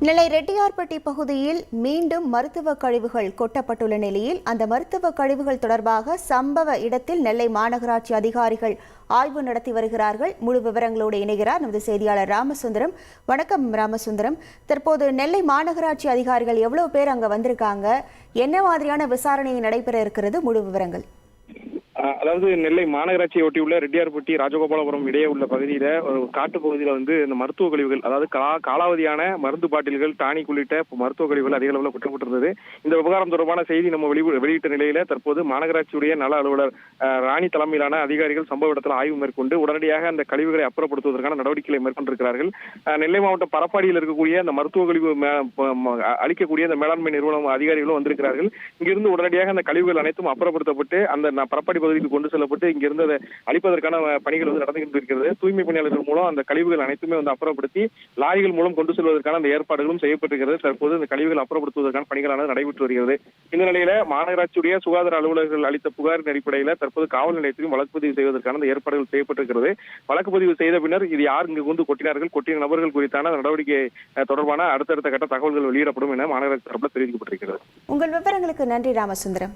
நெல்லை ரெட்டியார்பட்டி பகுதியில் மீண்டும் மருத்துவ கழிவுகள் கொட்டப்பட்டுள்ள நிலையில் அந்த மருத்துவ கழிவுகள் தொடர்பாக சம்பவ இடத்தில் நெல்லை மாநகராட்சி அதிகாரிகள் ஆய்வு நடத்தி வருகிறார்கள். முழு விவரங்களோடு இணைகிறார் நமது செய்தியாளர் ராமசுந்தரம். வணக்கம் ராமசுந்தரம். தற்போது நெல்லை மாநகராட்சி அதிகாரிகள் எவ்வளவு பேர் அங்க வந்திருக்காங்க, என்ன மாதிரியான விசாரணை நடைபெற இருக்கிறது, முழு விவரங்கள்? அதாவது நெல்லை மாநகராட்சியை ஒட்டியுள்ள ரெட்டியார்பட்டி ராஜகோபாலபுரம் இடையே உள்ள பகுதியில ஒரு காட்டு பகுதியில இந்த மருத்துவ கழிவுகள், அதாவது காலாவதியான மருந்து பாட்டில்கள், டானிக் உள்ளிட்ட மருத்துவ கழிவுகள் அதிக அளவில் குற்றப்பட்டிருந்தது. இந்த விவகாரம் தொடர்பான செய்தி நம்ம வெளியிட்ட நிலையில தற்போது மாநகராட்சியுடைய நல அலுவலர் ராணி தலைமையிலான அதிகாரிகள் சம்பவ இடத்தில் ஆய்வு மேற்கொண்டு உடனடியாக அந்த கழிவுகளை அப்புறப்படுத்துவதற்கான நடவடிக்கைகளை மேற்கொண்டிருக்கிறார்கள். நெல்லை மாவட்டம் பரப்பாடியில் இருக்கக்கூடிய அந்த மருத்துவ கழிவு அளிக்கக்கூடிய அந்த மேலாண்மை நிறுவனம் அதிகாரிகளும் வந்திருக்கிறார்கள். இங்கிருந்து உடனடியாக அந்த கழிவுகள் அனைத்தும் அப்புறப்படுத்தப்பட்டு அந்த பரப்பாடி பகுதிக்கு கொண்டு செல்லப்பட்டு இங்கிருந்து அதை அளிப்பதற்கான பணிகள் நடந்து கொண்டிருக்கிறது. தூய்மை பணியாளர்கள் மூலம் அந்த கழிவுகள் அனைத்துமே அப்புறப்படுத்தி லாரிகள் மூலம் கொண்டு செல்வதற்கான அந்த ஏற்பாடுகளும் செய்யப்பட்டிருக்கிறது. தற்போது இந்த கழிவுகள் அப்புறப்படுத்துவதற்கான பணிகளானது நடைபெற்று வருகிறது. இந்த நிலையில மாநகராட்சியுடைய சுகாதார அலுவலர்கள் அளித்த புகாரின் அடிப்படையில் தற்போது காவல் நிலையத்திலும் வழக்கு பதிவு செய்வதற்கான அந்த ஏற்பாடுகள் செய்யப்பட்டிருக்கிறது. வழக்கு பதிவு செய்த பின்னர் இது யார் இங்கு கொட்டினார்கள், கொட்டின நபர்கள் குறித்தான நடவடிக்கை தொடர்பான அடுத்தடுத்த கட்ட தகவல்கள் வெளியிடப்படும் என மாநகராட்சி தரப்பில் தெரிவிக்கப்பட்டிருக்கிறது. உங்கள் விவரங்களுக்கு நன்றி ராமசுந்தரம்.